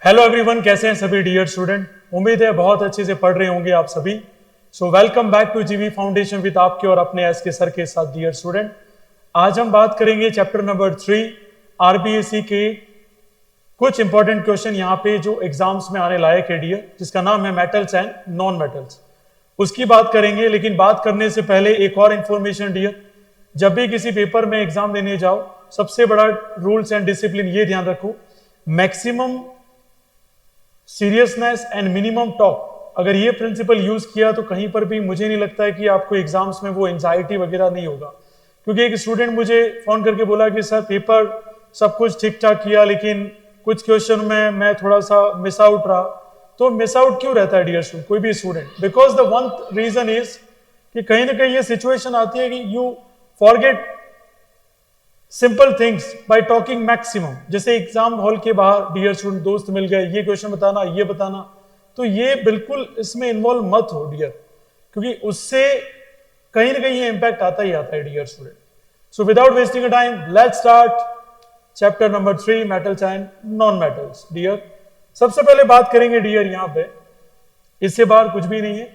Hello everyone, कैसे हैं सभी डियर स्टूडेंट। उम्मीद है बहुत अच्छे से पढ़ रहे होंगे आप सभी। सो वेलकम बैक टू जीवी फाउंडेशन विद आपके और अपने एस के सर के साथ डियर स्टूडेंट। आज हम बात करेंगे चैप्टर नंबर 3 आरबीएससी के कुछ इंपॉर्टेंट क्वेश्चन यहाँ पे जो एग्जाम्स में आने लायक है डियर, जिसका नाम है मेटल्स एंड नॉन मेटल्स। उसकी बात करेंगे, लेकिन बात करने से पहले एक और इंफॉर्मेशन डियर, जब भी किसी पेपर में एग्जाम देने जाओ, सबसे बड़ा रूल्स एंड डिसिप्लिन ये ध्यान रखो, maximum seriousness and minimum talk. अगर ये प्रिंसिपल यूज किया तो कहीं पर भी मुझे नहीं लगता है कि आपको एग्जाम्स में वो एंजाइटी वगैरह नहीं होगा। क्योंकि एक स्टूडेंट मुझे फोन करके बोला कि सर पेपर सब कुछ ठीक ठाक किया, लेकिन कुछ क्वेश्चन में मैं थोड़ा सा मिस आउट रहा। तो मिस आउट क्यों रहता है डियर स्टूडेंट, कोई भी student? Because the one reason is कि कहीं ना कहीं ये सिचुएशन आती है कि you forget simple things by talking maximum. जैसे एग्जाम हॉल के बाहर डियर स्टूडेंट दोस्त मिल गए, ये क्वेश्चन बताना, ये बताना, तो ये बिल्कुल इसमें इन्वॉल्व मत हो डियर, क्योंकि उससे कहीं ना कहीं ये इंपैक्ट आता ही आता है dear student. So without wasting a time, let's start chapter number 3 metals and non metals dear. सबसे पहले बात करेंगे डियर यहाँ पे, इससे बाहर कुछ भी नहीं है।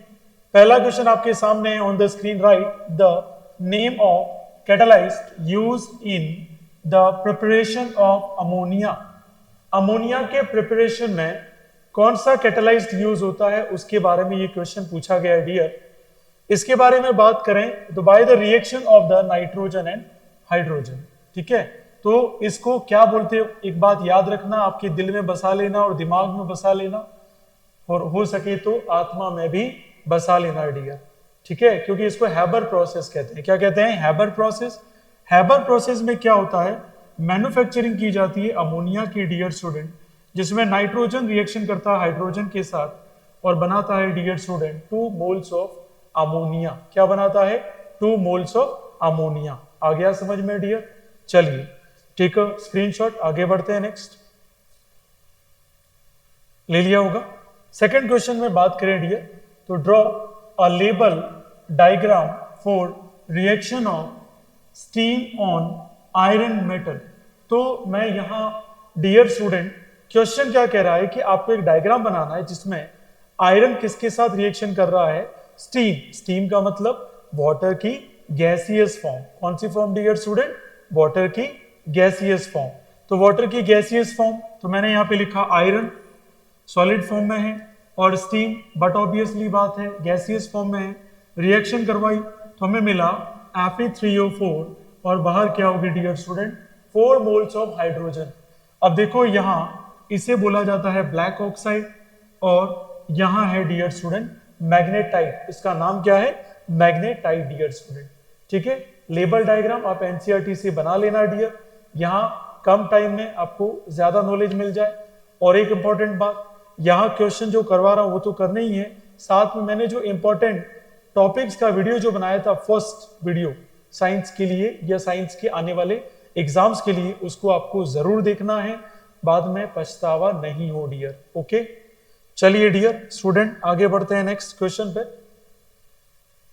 पहला क्वेश्चन आपके सामने on the screen, right the name of catalyst used in the preparation of ammonia। Ammonia के प्रिपरेशन में कौन सा कैटालाइज्ड यूज होता है, उसके बारे में ये क्वेश्चन पूछा गया है डियर। इसके बारे में बात करें तो by the reaction of the nitrogen and hydrogen. ठीक है, तो इसको क्या बोलते हो, एक बात याद रखना, आपके दिल में बसा लेना और दिमाग में बसा लेना, और हो सके तो आत्मा में भी बसा लेना डियर। ठीक है, क्योंकि इसको हैबर प्रोसेस कहते हैं। क्या कहते हैं? Haber process. हैबर प्रोसेस में क्या होता है, मैन्युफैक्चरिंग की जाती है अमोनिया की डियर स्टूडेंट, जिसमें नाइट्रोजन रिएक्शन करता है हाइड्रोजन के साथ और बनाता है dear student 2 moles of ammonia. क्या बनाता है? 2 मोल्स ऑफ अमोनिया। आ गया समझ में डियर? चलिए ठीक है, स्क्रीनशॉट, आगे बढ़ते हैं। नेक्स्ट ले लिया होगा। सेकेंड क्वेश्चन में बात करें डियर, तो draw a label diagram for reaction of steam on iron metal। तो मैं यहां डियर स्टूडेंट, क्वेश्चन क्या कह रहा है कि आपको एक डायग्राम बनाना है जिसमें आयरन किसके साथ रिएक्शन कर रहा है? स्टीम। स्टीम का मतलब वाटर की गैसियस फॉर्म। कौन सी फॉर्म डियर स्टूडेंट? वाटर की गैसियस फॉर्म। तो वाटर की गैसियस फॉर्म, तो मैंने यहां पे लिखा आयरन सॉलिड फॉर्म में है और स्टीम बट ऑब्वियसली बात है गैसियस फॉर्म में है। रिएक्शन करवाई तो हमें मिला Fe3O4 और बाहर क्या होगी dear student? 4 moles of hydrogen. अब देखो यहां इसे बोला जाता है ब्लैक ऑक्साइड और यहां है डियर स्टूडेंट मैग्नेटाइट। इसका नाम क्या है? Magnetite dear student. ठीक है, लेबल डायग्राम आप एनसीईआरटी से बना लेना डियर, यहां कम टाइम में आपको ज्यादा नॉलेज मिल जाए। और एक इंपॉर्टेंट बात, यहां क्वेश्चन जो करवा रहा हूं वो तो करना ही है, साथ में मैंने जो इंपॉर्टेंट टॉपिक्स का वीडियो जो बनाया था, फर्स्ट वीडियो साइंस के लिए या साइंस के आने वाले एग्जाम्स के लिए, उसको आपको जरूर देखना है, बाद में पछतावा नहीं हो डियर। ओके, चलिए डियर स्टूडेंट आगे बढ़ते हैं नेक्स्ट क्वेश्चन पे।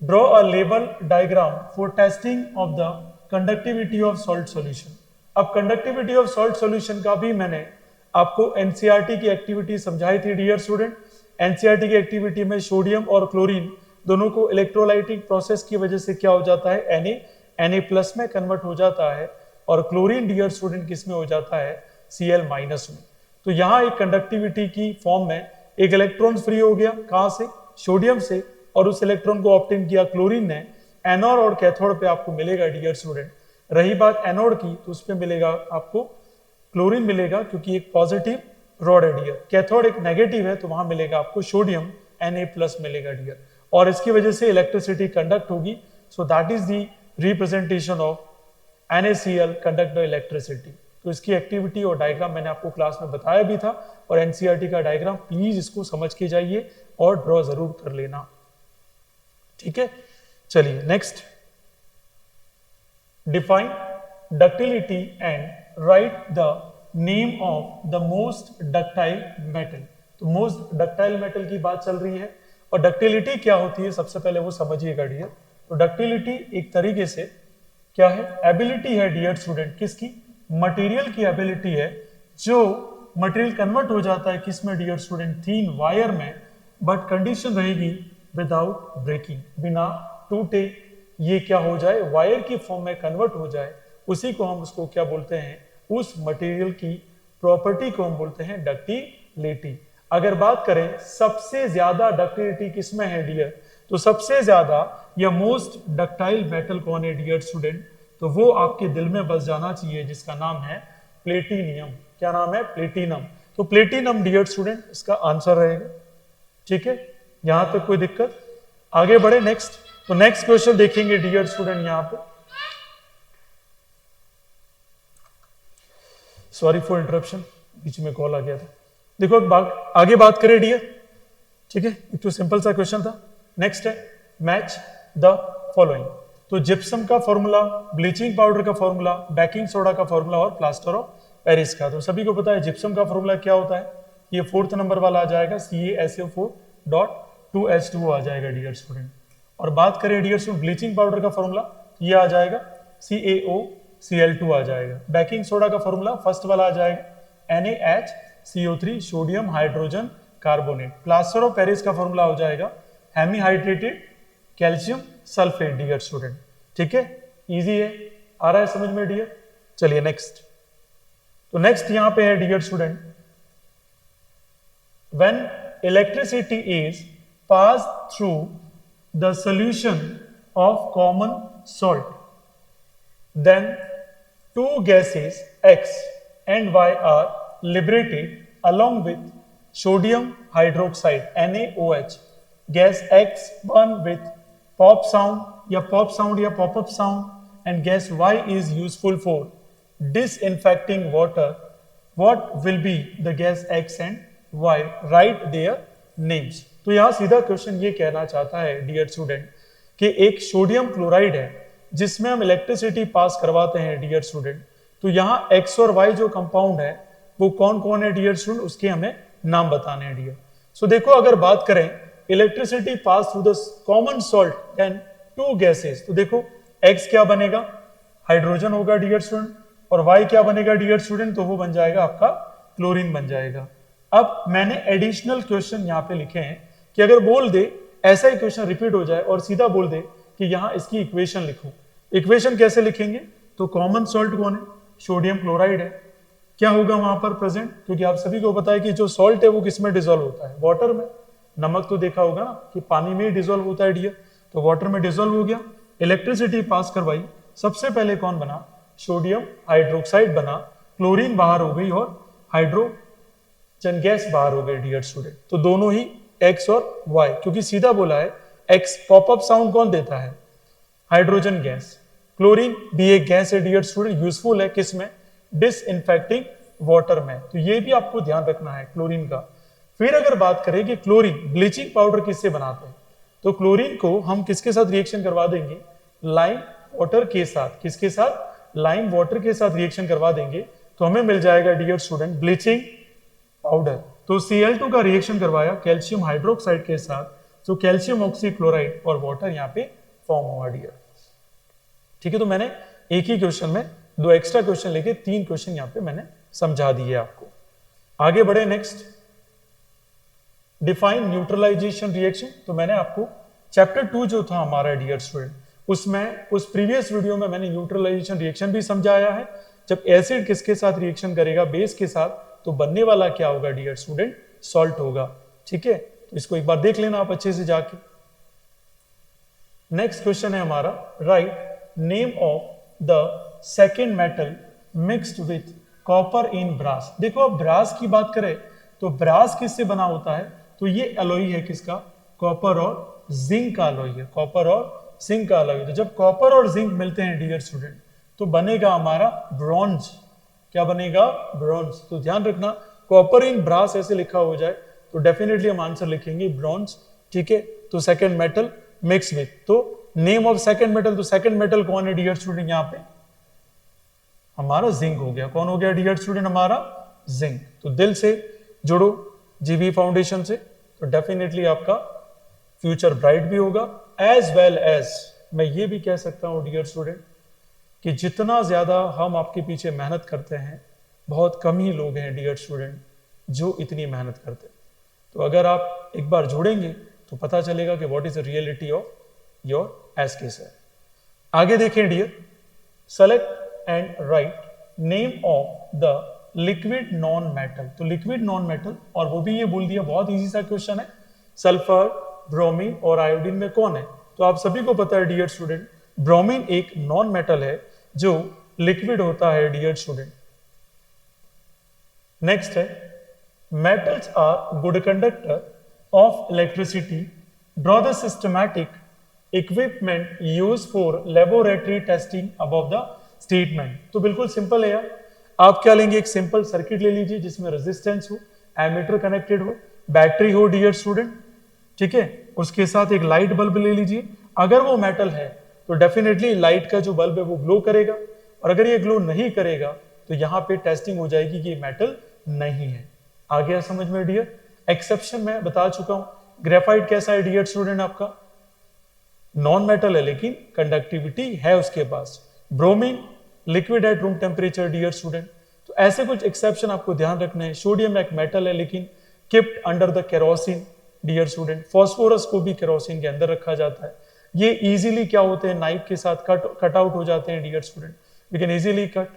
Draw a label diagram for testing of the conductivity of salt solution. अब कंडक्टिविटी ऑफ सॉल्ट सॉल्यूशन का भी मैंने आपको एनसीईआरटी की एक्टिविटी समझाई थी डियर स्टूडेंट। एनसीईआरटी की एक्टिविटी में सोडियम और क्लोरीन दोनों को इलेक्ट्रोलाइटिक प्रोसेस की वजह से क्या हो जाता है? Na+ में कन्वर्ट हो जाता है, और क्लोरीन डियर स्टूडेंट किस में हो जाता है? Cl- में। तो यहाँ एक कंडक्टिविटी की फॉर्म में एक इलेक्ट्रॉन फ्री हो गया, कहां से? सोडियम से, और उस इलेक्ट्रॉन को ऑब्टेन किया क्लोरीन ने। एनोड और कैथोड पे आपको मिलेगा डियर स्टूडेंट। रही बात एनोड की, तो उस पर मिलेगा आपको क्लोरीन मिलेगा, क्योंकि एक पॉजिटिव रॉड है डियर। कैथोड एक नेगेटिव है, तो वहां मिलेगा आपको सोडियम Na+ मिलेगा डियर, और इसकी वजह से इलेक्ट्रिसिटी कंडक्ट होगी। So that is the representation of NaCl conduct bye electricity. तो इसकी एक्टिविटी और डायग्राम मैंने आपको क्लास में बताया भी था, और एनसीईआरटी का डायग्राम प्लीज इसको समझ के जाइए और ड्रॉ जरूर कर लेना। ठीक है, चलिए next, define ductility and right the name of the most ductile metal. तो मोस्ट डक्टाइल मेटल की बात चल रही है, और डक्टिलिटी क्या होती है सबसे पहले वो समझिएगा डियर। तो डक्टिलिटी एक तरीके से क्या है? एबिलिटी है डियर स्टूडेंट, किसकी? मटेरियल की एबिलिटी है जो मटेरियल कन्वर्ट हो जाता है किस में डियर स्टूडेंट, थिन वायर में, बट कंडीशन रहेगी विदाउट ब्रेकिंग, बिना टूटे ये क्या हो जाए, वायर की फॉर्म में कन्वर्ट हो जाए, उसी को हम उसको क्या बोलते हैं, उस मटेरियल की प्रॉपर्टी को हम बोलते हैं डक्टिलिटी। अगर बात करें सबसे ज्यादा डक्टिलिटी किसमें है डियर, तो सबसे ज्यादा या मोस्ट डक्टाइल मेटल कौन है डियर स्टूडेंट, तो वो आपके दिल में बस जाना चाहिए, जिसका नाम है प्लेटिनियम। क्या नाम है, प्लेटिनम। तो प्लेटिनम डियर स्टूडेंट इसका आंसर रहेगा। ठीक है, यहां तक कोई दिक्कत, आगे बढ़े नेक्स्ट। तो नेक्स्ट क्वेश्चन देखेंगे डियर स्टूडेंट, यहां पे सॉरी फॉर इंटरप्शन, बीच में कॉल आ गया था। देखो आगे बात करें डियर, ठीक है, एक तो सिंपल सा क्वेश्चन था। नेक्स्ट है मैच द फॉलोइंग। तो जिप्सम का फॉर्मूला, ब्लीचिंग पाउडर का फॉर्मूला, बेकिंग सोडा का फॉर्मूला और प्लास्टर ऑफ पेरिस का। तो सभी को पता है जिप्सम का फॉर्मूला क्या होता है, ये 4th नंबर वाला आ जाएगा, CaSO4.2H2O आ जाएगा डियर स्टूडेंट। और बात करें डियर स्टूडेंट ब्लीचिंग पाउडर का फॉर्मूला, ये आ जाएगा CaOCl2 आ जाएगा। बेकिंग सोडा का फॉर्मूला फर्स्ट वाला आ जाएगा NaHCO3 sodium hydrogen carbonate. Plaster of Paris का फॉर्मूला हो जाएगा हेमीहाइड्रेटेड कैल्शियम सल्फेट डियर स्टूडेंट। ठीक है, इजी है, आ रहा है समझ में डियर। चलिए नेक्स्ट। तो नेक्स्ट यहां पे है dear student, when electricity is pass through the solution of common salt, then two gases X and Y are liberated along with sodium hydroxide NaOH. Gas X burn with pop sound या pop up sound, and gas Y is useful for disinfecting water. What will be the gas X and Y? Write their names. तो यहां सीधा question ये कहना चाहता है dear student कि एक सोडियम क्लोराइड है जिसमें हम इलेक्ट्रिसिटी पास करवाते हैं डियर स्टूडेंट। तो यहाँ एक्स और वाई जो कंपाउंड है वो कौन कौन है डियर स्टूडेंट, उसके हमें नाम बताने हैं डियर। सो देखो अगर बात करें electricity pass through the common salt then two gases, तो देखो एक्स क्या बनेगा, हाइड्रोजन होगा डियर स्टूडेंट, और वाई क्या बनेगा डियर स्टूडेंट, तो वो बन जाएगा आपका क्लोरीन बन जाएगा। अब मैंने एडिशनल क्वेश्चन यहाँ पे लिखे हैं कि अगर बोल दे ऐसा ही क्वेश्चन रिपीट हो जाए और सीधा बोल दे कि यहां इसकी इक्वेशन लिखो। इक्वेशन कैसे लिखेंगे, तो कॉमन सॉल्ट कौन है, सोडियम क्लोराइड है, क्या होगा वहां पर प्रेजेंट, क्योंकि आप सभी को पता है कि जो सॉल्ट है वो किस में डिसॉल्व होता है, वाटर में। नमक तो देखा होगा ना कि पानी में ही डिसॉल्व होता है डियर, तो वाटर में डिसॉल्व हो गया। इलेक्ट्रिसिटी पास करवाई, सबसे पहले कौन बना, सोडियम हाइड्रोक्साइड बना, क्लोरीन बाहर हो गई और हाइड्रोजन गैस बाहर हो गई डियर स्टूडेंट। तो दोनों ही एक्स और वाई, क्योंकि सीधा बोला है एक्स पॉपअप साउंड कौन देता है, हाइड्रोजन गैस। क्लोरीन भी एक गैस है डियर स्टूडेंट, यूजफुल है किसमें, डिसइंफेक्टिंग वाटर में। तो ये भी आपको ध्यान रखना है क्लोरीन का। फिर अगर बात करें कि क्लोरीन ब्लीचिंग पाउडर किससे बनाते हैं, तो क्लोरीन को हम किसके साथ रिएक्शन करवा देंगे, लाइम वाटर के साथ। किसके साथ, लाइम वाटर के साथ रिएक्शन करवा देंगे तो हमें मिल जाएगा डियर स्टूडेंट ब्लीचिंग पाउडर। तो Cl2 का रिएक्शन करवाया कैल्शियम हाइड्रोक्साइड के साथ, तो कैल्शियम ऑक्सीक्लोराइड और वाटर यहाँ पे फॉर्म हुआ डियर। ठीक है, तो मैंने एक ही क्वेश्चन में 2 एक्स्ट्रा क्वेश्चन लेके 3 क्वेश्चन यहाँ पे मैंने समझा दिए आपको। आगे बढ़े नेक्स्ट, डिफाइन न्यूट्रलाइजेशन रिएक्शन। तो मैंने आपको चैप्टर 2 जो था हमारा डियर स्टूडेंट, उसमें उस प्रीवियस वीडियो में मैंने न्यूट्रलाइजेशन रिएक्शन भी समझाया है। जब एसिड किसके साथ रिएक्शन करेगा, बेस के साथ, तो बनने वाला क्या होगा डियर स्टूडेंट, सॉल्ट होगा। ठीक है, तो इसको एक बार देख लेना आप अच्छे से जाके। नेक्स्ट क्वेश्चन है हमारा, write name of the second metal mixed with copper in brass. देखो अब ब्रास की बात करें तो ब्रास किससे बना होता है, तो ये एलॉय है किसका, कॉपर और जिंक का एलॉय है, कॉपर और जिंक का एलॉय। तो जब कॉपर और जिंक मिलते हैं डियर स्टूडेंट तो बनेगा हमारा ब्रॉन्ज। क्या बनेगा, ब्रॉन्ज। तो ध्यान रखना कॉपर इन ब्रास ऐसे लिखा हो जाए तो डेफिनेटली हम आंसर लिखेंगे ब्रॉन्ज। ठीक है, तो सेकंड मेटल मिक्स विथ, तो नेम ऑफ सेकंड मेटल, तो सेकंड मेटल कौन है डियर स्टूडेंट, यहाँ पे हमारा जिंक हो गया। कौन हो गया डियर स्टूडेंट, हमारा जिंक। तो दिल से जुड़ो जीबी फाउंडेशन से, तो डेफिनेटली आपका फ्यूचर ब्राइट भी होगा। एज वेल एज मैं ये भी कह सकता हूं डियर स्टूडेंट कि जितना ज्यादा हम आपके पीछे मेहनत करते हैं बहुत कम ही लोग हैं डियर स्टूडेंट जो इतनी मेहनत करते हैं। तो अगर आप एक बार जोड़ेंगे तो पता चलेगा कि what is the reality of your SK sir. आगे देखें dear, select and write name of the liquid non metal. तो लिक्विड नॉन मेटल, और वो भी ये बोल दिया, बहुत इजी सा क्वेश्चन है, सल्फर, ब्रोमीन और आयोडीन में कौन है? तो आप सभी को पता है डियर स्टूडेंट, ब्रोमीन एक नॉन मेटल है जो लिक्विड होता है डियर स्टूडेंट। नेक्स्ट है, metals are good conductor of electricity, draw the systematic equipment use for laboratory testing above the statement. तो बिल्कुल सिंपल है यार, आप क्या लेंगे, एक सिंपल सर्किट ले लीजिए जिसमें रेजिस्टेंस हो, एमीटर कनेक्टेड हो, बैटरी हो डियर स्टूडेंट, ठीक है, उसके साथ एक लाइट बल्ब ले लीजिए। अगर वो मेटल है तो डेफिनेटली लाइट का जो बल्ब है वो ग्लो करेगा, और अगर ये ग्लो नहीं करेगा तो यहाँ पे टेस्टिंग हो जाएगी कि ये मेटल नहीं है। आ गया समझ में डियर? एक्सेप्शन मैं बता चुका हूं। ग्रेफाइट कैसा है डियर स्टूडेंट? आपका नॉन मेटल है लेकिन कंडक्टिविटी है उसके पास। Bromine liquid at room temperature dear student. तो ऐसे कुछ एक्सेप्शन आपको ध्यान रखना है। सोडियम एक मेटल है लेकिन kept under the kerosene dear student. Phosphorus को भी केरोसिन के अंदर रखा जाता है। ये इजीली क्या होते हैं, नाइफ के साथ कट आउट हो जाते हैं dear student. We can easily cut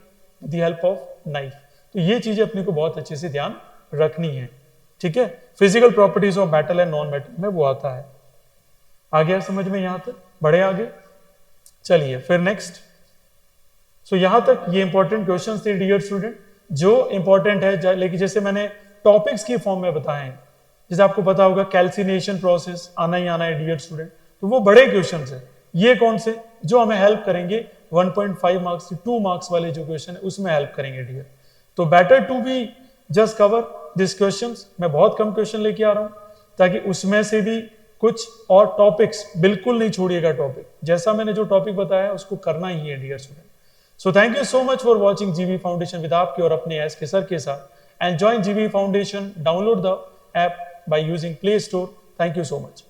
with the help of knife. तो ये चीजें अपने को बहुत अच्छे से ध्यान रखनी है, ठीक है। Physical properties of metal and non metal में वो आता है। आ गया समझ में यहां तक? बढ़े आगे, चलिए फिर नेक्स्ट। सो यहां तक ये इंपॉर्टेंट क्वेश्चंस थे डियर स्टूडेंट, जो इंपॉर्टेंट है, लेकिन जैसे मैंने टॉपिक्स की फॉर्म में बताए हैं, जैसे आपको पता होगा कैल्सिनेशन प्रोसेस आना ही आना है डियर स्टूडेंट, तो वो बड़े क्वेश्चंस है। ये कौन से जो हमें हेल्प करेंगे 1.5 मार्क्स से 2 मार्क्स वाले जो क्वेश्चन है उसमें हेल्प करेंगे डियर। तो better to be just cover this questions. मैं बहुत कम क्वेश्चन लेके आ रहा हूं ताकि उसमें से भी कुछ और टॉपिक्स, बिल्कुल नहीं छोड़िएगा टॉपिक, जैसा मैंने जो टॉपिक बताया उसको करना ही है dear student. So thank you so much for watching GV Foundation with आपके और अपने एस के सर के साथ। And join GV Foundation, download the app by using Play Store. Thank you so much.